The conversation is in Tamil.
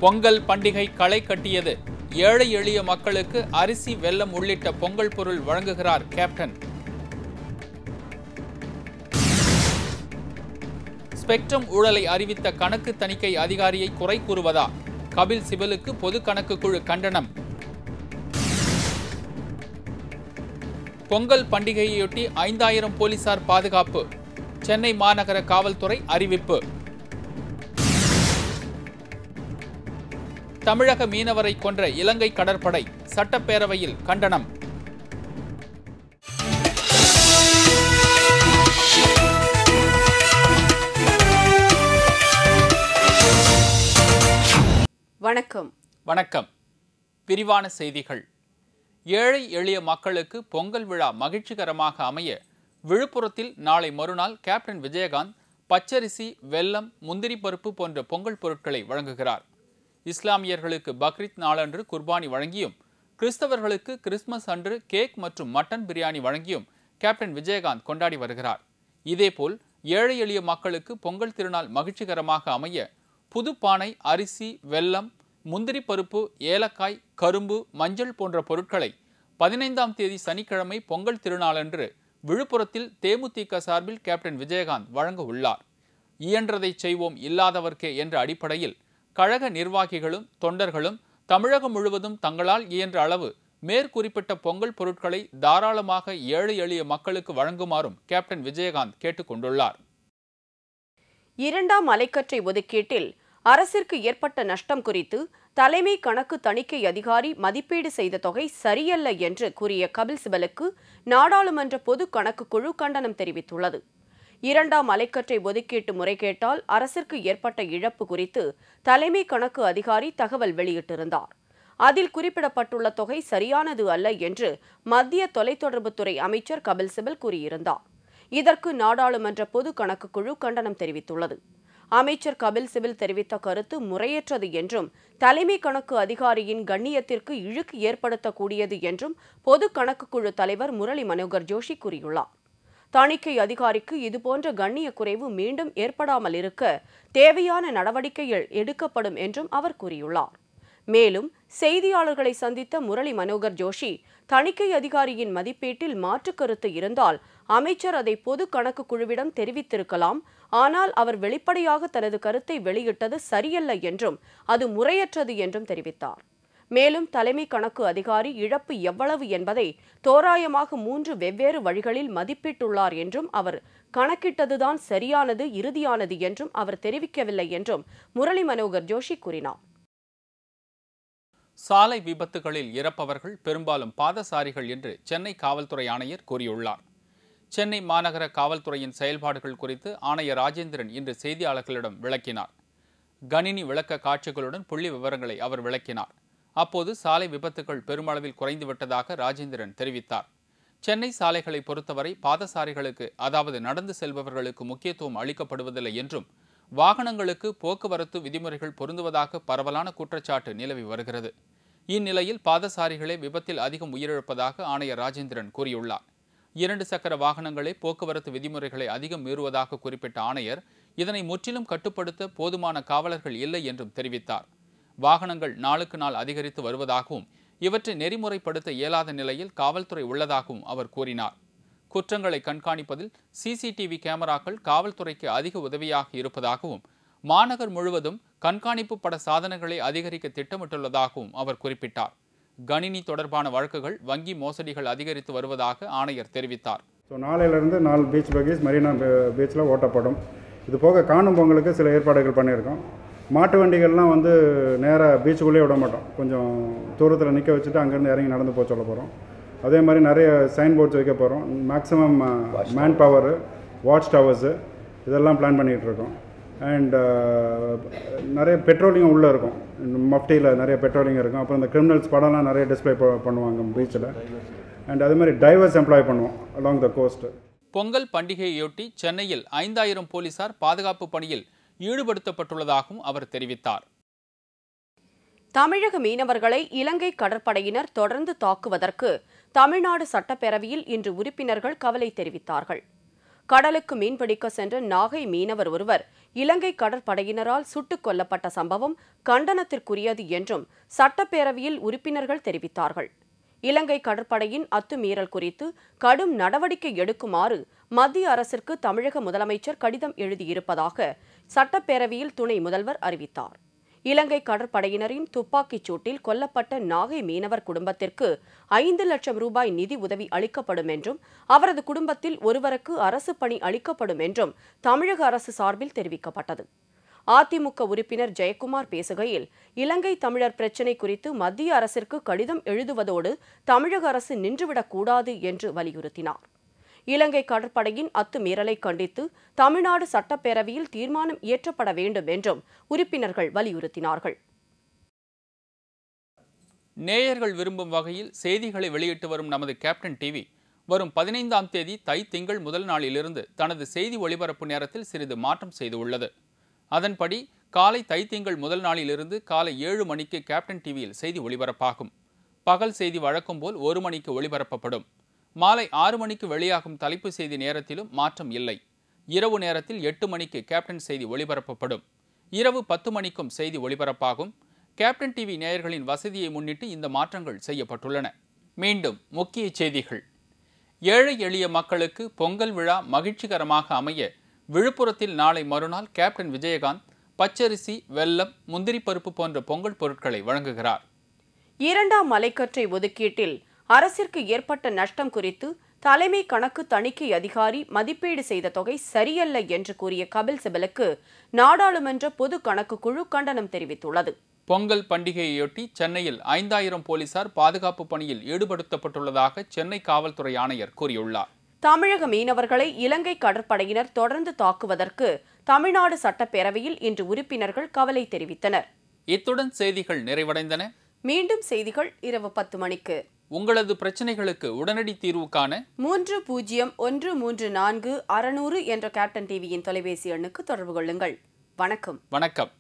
பொங்கல் பண்டிகை களை கட்டியது. ஏழை எளிய மக்களுக்கு அரிசி, வெல்லம் உள்ளிட்ட பொங்கல் பொருள் வழங்குகிறார் கேப்டன். ஸ்பெக்ட்ரம் ஊழலை அறிவித்த கணக்கு தணிக்கை அதிகாரியை குறை கூறுவதா? கபில் சிபலுக்கு பொது கணக்கு குழு கண்டனம். பொங்கல் பண்டிகையொட்டி 5000 போலீசார் பாதுகாப்பு. சென்னை மாநகர காவல்துறை அறிவிப்பு. தமிழக மீனவரை கொன்ற இலங்கை கடற்படை, சட்டப்பேரவையில் கண்டனம். வணக்கம். விரிவான செய்திகள். ஏழை எளிய மக்களுக்கு பொங்கல் விழா மகிழ்ச்சிகரமாக அமைய விழுப்புரத்தில் நாளை மறுநாள் கேப்டன் விஜயகாந்த் பச்சரிசி, வெல்லம், முந்திரி பருப்பு போன்ற பொங்கல் பொருட்களை வழங்குகிறார். இஸ்லாமியர்களுக்கு பக்ரீத் நாளன்று குர்பானி வழங்கியும், கிறிஸ்தவர்களுக்கு கிறிஸ்துமஸ் அன்று கேக் மற்றும் மட்டன் பிரியாணி வழங்கியும் கேப்டன் விஜயகாந்த் கொண்டாடி வருகிறார். இதேபோல் ஏழை எளிய மக்களுக்கு பொங்கல் திருநாள் மகிழ்ச்சிகரமாக அமைய புதுப்பானை, அரிசி, வெல்லம், முந்திரி பருப்பு, ஏலக்காய், கரும்பு, மஞ்சள் போன்ற பொருட்களை 15ஆம் தேதி சனிக்கிழமை பொங்கல் திருநாளன்று விழுப்புரத்தில் தேமுதிக சார்பில் கேப்டன் விஜயகாந்த் வழங்க உள்ளார். இயன்றதை செய்வோம், இல்லாதவர்க்கே என்ற அடிப்படையில் கழக நிர்வாகிகளும் தொண்டர்களும் தமிழகம் முழுவதும் தங்களால் இயன்ற அளவு மேற்குறிப்பிட்ட பொங்கல் பொருட்களை தாராளமாக ஏழை எளிய மக்களுக்கு வழங்குமாறும் கேப்டன் விஜயகாந்த் கேட்டுக் கொண்டுள்ளார். 2ஆம் அலைக்கற்றை ஒதுக்கீட்டில் அரசிற்கு ஏற்பட்ட நஷ்டம் குறித்து தலைமை கணக்கு தணிக்கை அதிகாரி மதிப்பீடு செய்த தொகை சரியல்ல என்று கூறிய கபில் சிபலுக்கு நாடாளுமன்ற பொது கணக்கு குழு கண்டனம் தெரிவித்துள்ளது. 2ஆம் அலைக்கற்றை ஒதுக்கீட்டு முறைகேட்டால் அரசிற்கு ஏற்பட்ட இழப்பு குறித்து தலைமை கணக்கு அதிகாரி தகவல் வெளியிட்டிருந்தார். அதில் குறிப்பிடப்பட்டுள்ள தொகை சரியானது அல்ல என்று மத்திய தொலைத்தொடர்புத்துறை அமைச்சர் கபில் சிபல் கூறியிருந்தார். இதற்கு நாடாளுமன்ற பொது கணக்கு குழு கண்டனம் தெரிவித்துள்ளது. அமைச்சர் கபில் சிபல் தெரிவித்த கருத்து முறையற்றது என்றும், தலைமை கணக்கு அதிகாரியின் கண்ணியத்திற்கு இழுக்கு ஏற்படுத்தக்கூடியது என்றும் பொது கணக்கு குழு தலைவர் முரளி மனோகர் ஜோஷி கூறியுள்ளார். தணிக்கை அதிகாரிக்கு இதுபோன்ற கண்ணிய குறைவு மீண்டும் ஏற்படாமல் இருக்க தேவையான நடவடிக்கைகள் எடுக்கப்படும் என்றும் அவர் கூறியுள்ளார். மேலும் செய்தியாளர்களை சந்தித்த முரளி மனோகர் ஜோஷி, தணிக்கை அதிகாரியின் மதிப்பீட்டில் மாற்று கருத்து இருந்தால் அமைச்சர் அதை பொது கணக்கு குழுவிடம் தெரிவித்திருக்கலாம். ஆனால் அவர் வெளிப்படையாக தனது கருத்தை வெளியிட்டது சரியல்ல என்றும் அது முறையற்றது என்றும் தெரிவித்தார். மேலும் தலைமை கணக்கு அதிகாரி இழப்பு எவ்வளவு என்பதை தோராயமாக 3 வெவ்வேறு வழிகளில் மதிப்பிட்டுள்ளார் என்றும், அவர் கணக்கிட்டதுதான் சரியானது, இறுதியானது என்றும் அவர் தெரிவிக்கவில்லை என்றும் முரளி மனோகர் ஜோஷி கூறினார். சாலை விபத்துகளில் இறப்பவர்கள் பெரும்பாலும் பாதசாரிகள் என்று சென்னை காவல்துறை ஆணையர் கூறியுள்ளார். சென்னை மாநகர காவல்துறையின் செயல்பாடுகள் குறித்து ஆணையர் ராஜேந்திரன் இன்று செய்தியாளர்களிடம் விளக்கினார். கணினி விளக்க காட்சிகளுடன் புள்ளி விவரங்களை அவர் விளக்கினார். அப்போது சாலை விபத்துகள் பெருமளவில் குறைந்துவிட்டதாக ராஜேந்திரன் தெரிவித்தார். சென்னை சாலைகளை பொறுத்தவரை பாதசாரிகளுக்கு, அதாவது நடந்து செல்பவர்களுக்கு முக்கியத்துவம் அளிக்கப்படுவதில்லை என்றும், வாகனங்களுக்கு போக்குவரத்து விதிமுறைகள் பொருந்துவதாக பரவலான குற்றச்சாட்டு நிலவி வருகிறது. இந்நிலையில் பாதசாரிகளே விபத்தில் அதிகம் உயிரிழப்பதாக ஆணையர் ராஜேந்திரன் கூறியுள்ளார். 2 சக்கர வாகனங்களே போக்குவரத்து விதிமுறைகளை அதிகம் மீறுவதாக குறிப்பிட்ட ஆணையர், இதனை முற்றிலும் கட்டுப்படுத்த போதுமான காவலர்கள் இல்லை என்றும் தெரிவித்தார். வாகனங்கள் நாளுக்கு நாள் அதிகரித்து வருவதாகவும், இவற்றை நெறிமுறைப்படுத்த இயலாத நிலையில் காவல்துறை உள்ளதாகவும் அவர் கூறினார். குற்றங்களை கண்காணிப்பதில் சிசிடிவி கேமராக்கள் காவல்துறைக்கு அதிக உதவியாக இருப்பதாகவும், மாநகர் முழுவதும் கண்காணிப்பு பட சாதனங்களை அதிகரிக்க திட்டமிட்டுள்ளதாகவும் அவர் குறிப்பிட்டார். கணினி தொடர்பான வழக்குகள், வங்கி மோசடிகள் அதிகரித்து வருவதாக ஆணையர் தெரிவித்தார். நாளையிலிருந்து 4 பீச் பகீஸ் மெரினா பீச்சில் ஓட்டப்படும். இது போக காணும் பொங்கலுக்கு சில ஏற்பாடுகள் பண்ணியிருக்கோம். மாட்டு வண்டிகள்லாம் நேராக பீச்சுக்குள்ளேயே விட மாட்டோம். கொஞ்சம் தூரத்தில் நிற்க வச்சுட்டு அங்கேருந்து இறங்கி நடந்து போக சொல்ல போகிறோம். அதே மாதிரி நிறைய சைன் போர்ட்ஸ் வைக்க போகிறோம். Maximum man power, watch towers இதெல்லாம் பிளான் பண்ணிகிட்டு இருக்கோம். அண்ட் நிறைய பெட்ரோலிங்கும் உள்ளே இருக்கும். மஃப்டியில் நிறைய பெட்ரோலிங் இருக்கும். அப்புறம் இந்த கிரிமினல்ஸ் படம்லாம் நிறைய டிஸ்பிளே பண்ணுவாங்க பீச்சில். அண்ட் அதே மாதிரி டைவர்ஸ் எம்ப்ளாய் பண்ணுவோம் அலாங் த கோஸ்ட். பொங்கல் பண்டிகையொட்டி சென்னையில் 5000 போலீசார் பாதுகாப்பு பணியில் ஈடுபடுத்தப்பட்டுள்ளதாகவும் அவர் தெரிவித்தார். தமிழக மீனவர்களை இலங்கை கடற்படையினர் தொடர்ந்து தாக்குவதற்கு தமிழ்நாடு சட்டப்பேரவையில் இன்று உறுப்பினர்கள் கவலை தெரிவித்தார்கள். கடலுக்கு மீன்பிடிக்க சென்ற நாகை மீனவர் ஒருவர் இலங்கை கடற்படையினரால் சுட்டுக் கொல்லப்பட்ட சம்பவம் கண்டனத்திற்குரியது என்றும் சட்டப்பேரவையில் உறுப்பினர்கள் தெரிவித்தார்கள். இலங்கை கடற்படையின் அத்துமீறல் குறித்து கடும் நடவடிக்கை எடுக்குமாறு மத்திய அரசிற்கு தமிழக முதலமைச்சர் கடிதம் எழுதியிருப்பதாக சட்டப்பேரவையில் துணை முதல்வர் அறிவித்தார். இலங்கை கடற்படையினரின் துப்பாக்கிச் சூட்டில் கொல்லப்பட்ட நாகை மீனவர் குடும்பத்திற்கு 5 லட்சம் ரூபாய் நிதி உதவி அளிக்கப்படும் என்றும் அவரது குடும்பத்தில் ஒருவருக்கு அரசு பணி அளிக்கப்படும் என்றும் தமிழக அரசு சார்பில் தெரிவிக்கப்பட்டது. அதிமுக உறுப்பினர் ஜெயக்குமார் பேசுகையில், இலங்கை தமிழர் பிரச்சினை குறித்து மத்திய அரசிற்கு கடிதம் எழுதுவதோடு தமிழக அரசு நின்றுவிடக்கூடாது என்று வலியுறுத்தினார். இலங்கை கடற்படையின் அத்துமீறலை கண்டித்து தமிழ்நாடு சட்டப்பேரவையில் தீர்மானம் இயற்றப்பட வேண்டும் என்றும் உறுப்பினர்கள் வலியுறுத்தினார்கள். நேயர்கள் விரும்பும் வகையில் செய்திகளை வெளியிட்டு வரும் நமது கேப்டன் டிவி வரும் 15ஆம் தேதி தை திங்கள் முதல் நாளிலிருந்து தனது செய்தி ஒளிபரப்பு நேரத்தில் சிறிது மாற்றம் செய்துள்ளது. அதன்படி காலை தை திங்கள் முதல் நாளிலிருந்து காலை 7 மணிக்கு கேப்டன் டிவியில் செய்தி ஒளிபரப்பாகும். பகல் செய்தி வழக்கம் போல் 1 மணிக்கு ஒளிபரப்பப்படும். மாலை 6 மணிக்கு வெளியாகும் தலைப்பு செய்தி நேரத்திலும் மாற்றம் இல்லை. இரவு நேரத்தில் 8 மணிக்கு கேப்டன் செய்தி ஒளிபரப்பப்படும். இரவு 10 மணிக்கும் செய்தி ஒளிபரப்பாகும். கேப்டன் டிவி நேயர்களின் வசதியை முன்னிட்டு இந்த மாற்றங்கள் செய்யப்பட்டுள்ளன. மீண்டும் முக்கிய செய்திகள். ஏழை எளிய மக்களுக்கு பொங்கல் விழா மகிழ்ச்சிகரமாக அமைய விழுப்புரத்தில் நாளை மறுநாள் கேப்டன் விஜயகாந்த் பச்சரிசி, வெல்லம், முந்திரி பருப்பு போன்ற பொங்கல் பொருட்களை வழங்குகிறார். 2ஆம் மலைக்கற்றை ஒதுக்கீட்டில் அரசிற்கு ஏற்பட்ட நஷ்டம் குறித்து தலைமை கணக்கு தணிக்கை அதிகாரி மதிப்பீடு செய்த தொகை சரியல்ல என்று கூறிய கபில் சிபலுக்கு நாடாளுமன்ற பொது கணக்கு குழு கண்டனம் தெரிவித்துள்ளது. பொங்கல் பண்டிகையையொட்டி சென்னையில் 5000 போலீசார் பாதுகாப்பு பணியில் ஈடுபடுத்தப்பட்டுள்ளதாக சென்னை காவல்துறை ஆணையர் கூறியுள்ளார். தமிழக மீனவர்களை இலங்கை கடற்படையினர் தொடர்ந்து தாக்குவதற்கு தமிழ்நாடு சட்டப்பேரவையில் இன்று உறுப்பினர்கள் கவலை தெரிவித்தனர். இத்துடன் செய்திகள் நிறைவடைந்தன. மீண்டும் செய்திகள் இரவு 10 மணிக்கு. உங்களது பிரச்சனைகளுக்கு உடனடி தீர்வு காண 30134600 என்ற கேப்டன் டிவியின் தொலைபேசி எண்ணுக்கு தொடர்பு கொள்ளுங்கள். வணக்கம். வணக்கம்.